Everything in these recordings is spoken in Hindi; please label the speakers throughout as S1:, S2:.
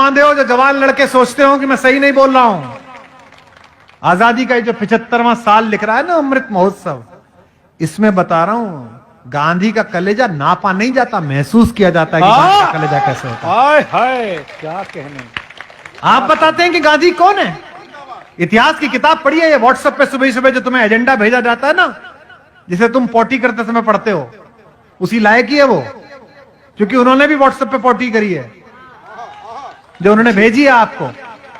S1: बांधे हो जो जवान लड़के सोचते हो कि मैं सही नहीं बोल रहा हूं। आजादी का ये जो 75वां साल लिख रहा है ना अमृत महोत्सव, इसमें बता रहा हूं गांधी का कलेजा नापा नहीं जाता, महसूस किया जाता है कि गांधी का कलेजा कैसे होता है।
S2: हाय हाय क्या कहने।
S1: आप बताते हैं कि गांधी कौन है? इतिहास की किताब पढ़िए, ये व्हाट्सएप पे सुबह सुबह जो तुम्हें एजेंडा भेजा जाता है ना, जिसे तुम पोटी करते समय पढ़ते हो, उसी लायक ही है वो, क्योंकि उन्होंने भी व्हाट्सएप पे पोटी करी है जो उन्होंने भेजी है आपको।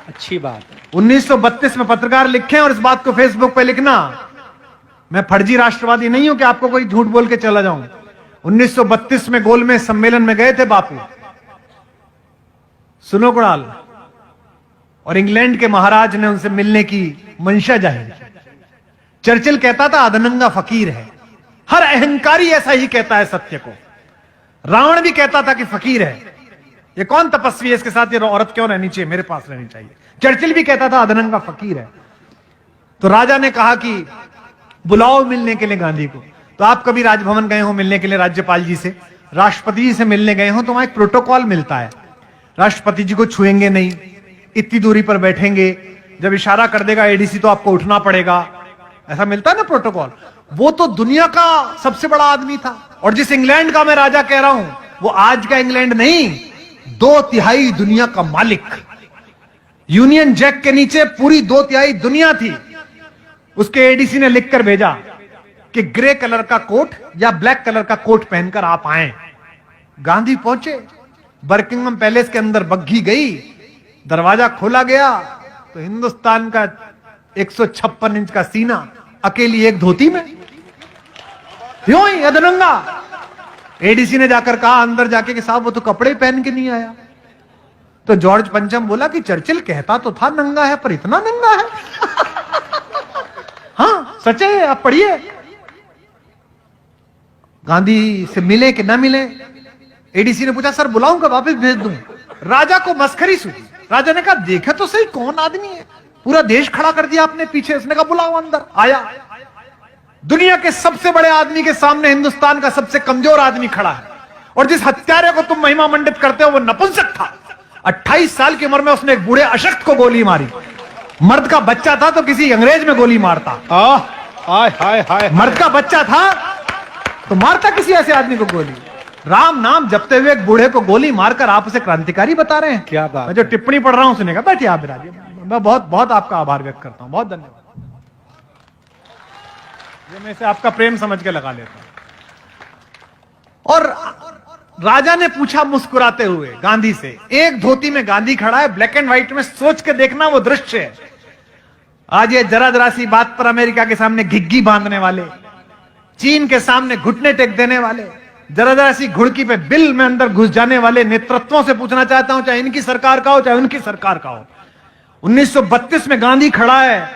S2: अच्छी बात है।
S1: 1932 में पत्रकार लिखे और इस बात को फेसबुक पे लिखना, मैं फर्जी राष्ट्रवादी नहीं हूं कि आपको कोई झूठ बोल के चला जाऊं। 1932 में गोलमेज सम्मेलन में गए थे बापू, सुनो कुणाल, और इंग्लैंड के महाराज ने उनसे मिलने की मंशा जाहिर की। चर्चिल कहता था अधनंगा फकीर है, हर अहंकारी ऐसा ही कहता है सत्य को। रावण भी कहता था कि फकीर है, ये कौन तपस्वी है, इसके साथ ये औरत क्यों रहनी चाहिए, मेरे पास रहनी चाहिए। चर्चिल भी कहता था अधनंगा फकीर है। तो राजा ने कहा कि बुलाओ मिलने के लिए गांधी को। तो आप कभी राजभवन गए हो मिलने के लिए राज्यपाल जी से, राष्ट्रपति जी से मिलने गए हो, तो वहां एक प्रोटोकॉल मिलता है, राष्ट्रपति जी को छुएंगे नहीं, इतनी दूरी पर बैठेंगे, जब इशारा कर देगा एडीसी तो आपको उठना पड़ेगा, ऐसा मिलता है ना प्रोटोकॉल। वो तो दुनिया का सबसे बड़ा आदमी था, और जिस इंग्लैंड का मैं राजा कह रहा हूं वो आज का इंग्लैंड नहीं, 2/3 दुनिया का मालिक। यूनियन जैक के नीचे पूरी 2/3 दुनिया थी। उसके एडीसी ने लिखकर भेजा कि ग्रे कलर का कोट या ब्लैक कलर का कोट पहनकर आप आए। गांधी पहुंचे, बकिंगम पैलेस के अंदर बग्घी गई, दरवाजा खोला गया तो हिंदुस्तान का 156 इंच का सीना अकेली एक धोती में, यूं ही अधनंगा। एडीसी ने जाकर कहा अंदर जाके कि साहब वो तो कपड़े पहन के नहीं आया। तो जॉर्ज पंचम बोला कि चर्चिल कहता तो था नंगा है, पर इतना नंगा है। हाँ सच है, आप पढ़िए। गांधी से मिले कि ना मिले, एडीसी ने पूछा सर बुलाऊं का वापस भेज दूं। राजा को मस्खरी सूझी। राजा ने कहा देखे तो सही कौन आदमी है, पूरा देश खड़ा कर दिया आपने पीछे। उसने कहा बुलाओ अंदर। आया, दुनिया के सबसे बड़े आदमी के सामने हिंदुस्तान का सबसे कमजोर आदमी खड़ा है, और जिस हत्यारे को तुम महिमा मंडित करते हो वो नपुंसक था। 28 साल की उम्र में उसने एक बूढ़े अशक्त को गोली मारी। मर्द का बच्चा था तो किसी अंग्रेज में गोली मारता।
S2: हाय हाय हाय।
S1: मर्द का बच्चा था तो मारता किसी ऐसे आदमी को गोली। राम नाम जपते हुए एक बूढ़े को गोली मारकर आप उसे क्रांतिकारी बता रहे हैं।
S2: क्या बात।
S1: मैं जो टिप्पणी पढ़ रहा हूं सुने का, बैठिए आप विराजिए। मैं बहुत बहुत आपका आभार व्यक्त करता हूं, बहुत धन्यवाद। ये मैं इसे आपका प्रेम समझ के लगा लेता हूं। और राजा ने पूछा मुस्कुराते हुए गांधी से, एक धोती में गांधी खड़ा है, ब्लैक एंड व्हाइट में, सोच के देखना वो दृश्य है। आज ये जरा जरा सी बात पर अमेरिका के सामने घिग्गी बांधने वाले, चीन के सामने घुटने टेक देने वाले, जरा जरा सी घुड़की पे बिल में अंदर घुस जाने वाले नेतृत्वों से पूछना चाहता हूं, चाहे इनकी सरकार का हो चाहे उनकी सरकार का हो। 1932 में गांधी खड़ा है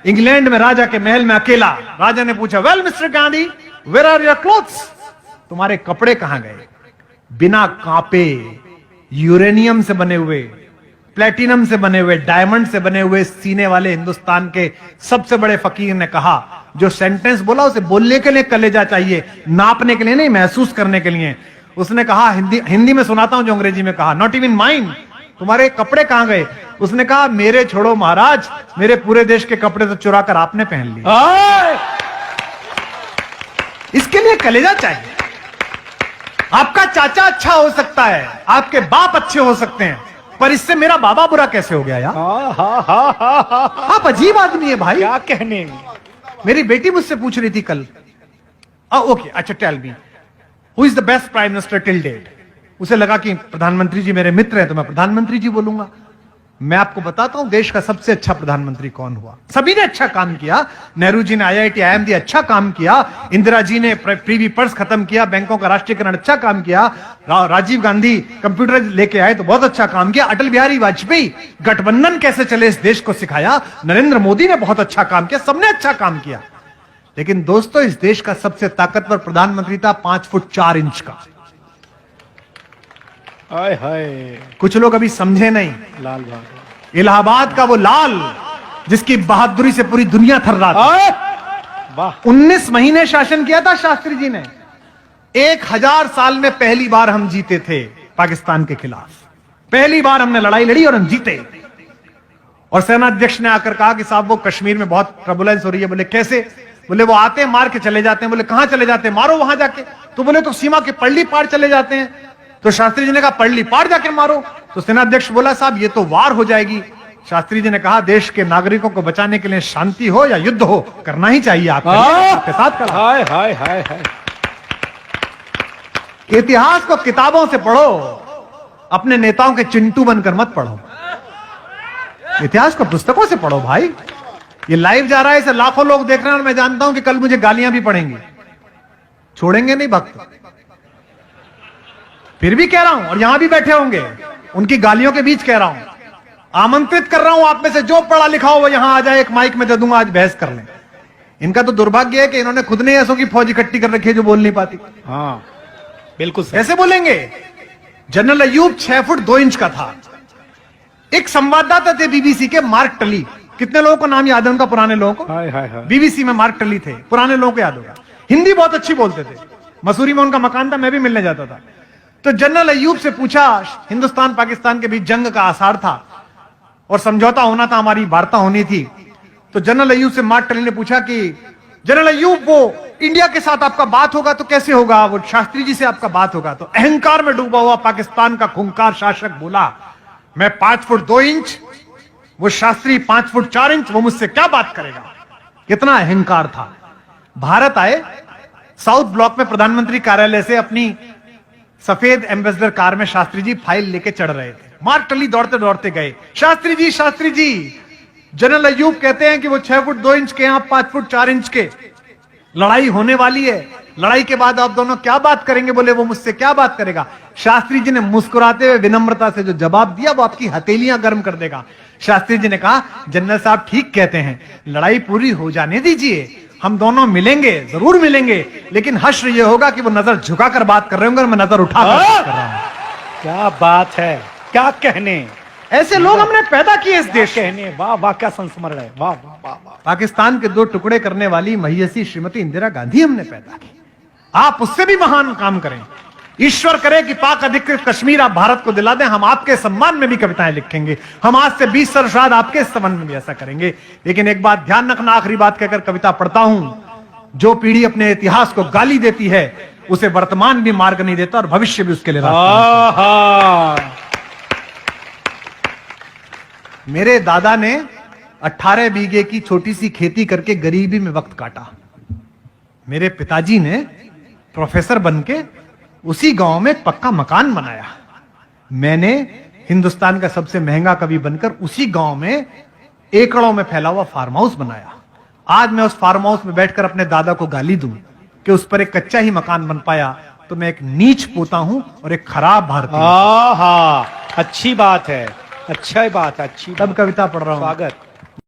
S1: इंग्लैंड में राजा के महल में अकेला। राजा ने पूछा well mister Gandhi where are your clothes, तुम्हारे कपड़े कहां गए? बिना कांपे, यूरेनियम से बने हुए, प्लेटिनम से बने हुए, डायमंड से बने हुए सीने वाले हिंदुस्तान के सबसे बड़े फकीर ने कहा, जो सेंटेंस बोला उसे बोलने के लिए कलेजा चाहिए, नापने के लिए नहीं, महसूस करने के लिए। उसने कहा, हिंदी में सुनाता हूं जो अंग्रेजी में कहा, नॉट इवन माइन, तुम्हारे कपड़े कहां गए? उसने कहा मेरे छोड़ो महाराज, मेरे पूरे देश के कपड़े तो चुरा कर आपने पहन लिए। इसके लिए कलेजा चाहिए। आपका चाचा अच्छा हो सकता है, आपके बाप अच्छे हो सकते हैं, पर इससे मेरा बाबा बुरा कैसे हो गया यार? आप अजीब आदमी है भाई।
S2: क्या कहने।
S1: मेरी बेटी मुझसे पूछ रही थी कल, ओके अच्छा tell me who is the best prime minister till date. उसे लगा कि प्रधानमंत्री जी मेरे मित्र हैं तो मैं प्रधानमंत्री जी बोलूंगा। मैं आपको बताता हूं देश का सबसे अच्छा प्रधानमंत्री कौन हुआ। सभी ने अच्छा काम किया, नेहरू जी ने IIT IMD अच्छा काम किया, इंदिरा जी ने प्रीवी पर्स खत्म किया, बैंकों का राष्ट्रीयकरण अच्छा काम किया, राजीव गांधी कंप्यूटर लेके आए तो बहुत अच्छा काम किया, अटल बिहारी वाजपेयी गठबंधन कैसे चले इस देश को सिखाया, नरेंद्र मोदी ने बहुत अच्छा काम किया, सबने अच्छा काम किया। लेकिन दोस्तों इस देश का सबसे ताकतवर प्रधानमंत्री था 5 फुट 4 इंच का।
S2: हाय हाय।
S1: कुछ लोग अभी समझे नहीं।
S2: लाल बहादुर,
S1: इलाहाबाद का वो लाल जिसकी बहादुरी से पूरी दुनिया थर्राती।
S2: वाह।
S1: 19 महीने शासन किया था शास्त्री जी ने। 1000 साल में पहली बार हम जीते थे पाकिस्तान के खिलाफ। पहली बार हमने लड़ाई लड़ी और हम जीते। और सेनाध्यक्ष ने आकर कहा कि साहब वो कश्मीर में बहुत ट्रबुलेंस हो रही है। बोले कैसे? बोले वो आते हैं मार के चले जाते हैं। बोले कहां चले जाते हैं? मारो वहां जाके। तो बोले तो सीमा के पल्ली पार चले जाते हैं। तो शास्त्री जी ने कहा पल्ली पार जाके मारो। तो सेनाध्यक्ष बोला साहब ये तो वार हो जाएगी। शास्त्री जी ने कहा देश के नागरिकों को बचाने के लिए शांति हो या युद्ध हो करना ही चाहिए। आपके साथ खड़ा।
S2: हाय हाय हाय हाय।
S1: इतिहास को किताबों से पढ़ो, अपने नेताओं के चिंटू बनकर मत पढ़ो। इतिहास को पुस्तकों से पढ़ो भाई। ये लाइव जा रहा है, इसे लाखों लोग देख रहे हैं और मैं जानता हूं कि कल मुझे गालियां भी पड़ेंगी। छोड़ेंगे नहीं भक्त। फिर भी कह रहा हूं और यहां भी बैठे होंगे, उनकी गालियों के बीच कह रहा हूं, आमंत्रित कर रहा हूं आप में से जो पढ़ा लिखा हो वो यहां आ जाए, एक माइक में दे दूंगा, आज बहस कर लें। इनका तो दुर्भाग्य है कि इन्होंने खुद ने ऐसों की फौज इकट्ठी कर रखी है जो बोल नहीं पाती।
S2: हाँ बिल्कुल सही।
S1: कैसे बोलेंगे? जनरल अयूब 6 फुट 2 इंच का था। एक संवाददाता थे बीबीसी के, मार्क टली। कितने लोगों को नाम याद है उनका? पुराने लोगों को।
S2: हाय हाय हाय।
S1: बीबीसी में मार्क टली थे, पुराने लोगों को याद होगा। हिंदी बहुत अच्छी बोलते थे। मसूरी में उनका मकान था, मैं भी मिलने जाता था। तो जनरल अयूब से पूछा, हिंदुस्तान पाकिस्तान के बीच जंग का आसार था और समझौता होना था, हमारी वार्ता होनी थी। तो जनरल अयूब से मार्क टली ने पूछा कि जनरल अयूब वो इंडिया के साथ आपका बात होगा तो कैसे होगा? वो शास्त्री जी से आपका बात होगा। तो अहंकार में डूबा हुआ पाकिस्तान का खूंखार शासक बोला मैं 5 फुट 2 इंच, वो शास्त्री 5 फुट 4 इंच, वो मुझसे क्या बात करेगा? कितना अहंकार था। भारत आए, साउथ ब्लॉक में प्रधानमंत्री कार्यालय से अपनी सफेद एम्बेसडर कार में शास्त्री जी फाइल लेके चढ़ रहे थे। मार्क टली दौड़ते दौड़ते गए, शास्त्री जी जनरल अयूब कहते हैं कि वो 6 फुट 2 इंच के, आप 5 फुट 4 इंच के, लड़ाई होने वाली है, लड़ाई के बाद आप दोनों क्या बात करेंगे? बोले वो मुझसे क्या बात करेगा? शास्त्री जी ने मुस्कुराते हुए विनम्रता से जो जवाब दिया वो आपकी हथेलियां गर्म कर देगा। शास्त्री जी ने कहा जनरल साहब ठीक कहते हैं, लड़ाई पूरी हो जाने दीजिए, हम दोनों मिलेंगे, जरूर मिलेंगे, लेकिन हश्र ये होगा कि वो नजर झुकाकर बात कर रहे होंगे और मैं नजर उठाकर बात कर रहा हूं।
S2: क्या बात है, क्या कहने।
S1: ऐसे लोग हमने पैदा किए इस देश।
S2: कहने वाह वाह, क्या संस्मरण है, वाह वाह वाह वाह।
S1: पाकिस्तान के 2 टुकड़े करने वाली महियसी श्रीमती इंदिरा गांधी हमने पैदा की। आप उससे भी महान काम करें। ईश्वर करे कि पाक अधिकृत कश्मीर आप भारत को दिला दें। हम आपके सम्मान में भी कविताएं लिखेंगे। हम आज से 20 वर्ष बाद आपके संबंध में भी ऐसा करेंगे। लेकिन एक बात ध्यान रखना, आखिरी बात कहकर कविता पढ़ता हूं, जो पीढ़ी अपने इतिहास को गाली देती है उसे वर्तमान भी मार्ग नहीं देता और भविष्य भी उसके लिए रास्ता नहीं। मेरे दादा ने 18 बीघे की छोटी सी खेती करके गरीबी में वक्त काटा। मेरे पिताजी ने प्रोफेसर बनके उसी गांव में एक पक्का मकान बनाया। मैंने हिंदुस्तान का सबसे महंगा कवि बनकर उसी गांव में एकड़ों में फैला हुआ फार्म हाउस बनाया। आज मैं उस फार्म हाउस में बैठकर अपने दादा को गाली दूं कि उस पर एक कच्चा ही मकान बन पाया तो मैं एक नीच पोता हूं और एक खराब भारतीय।
S2: अच्छी बात है, अच्छा बात है, अच्छी।
S1: तब कविता पढ़ रहा हूं।
S2: स्वागत।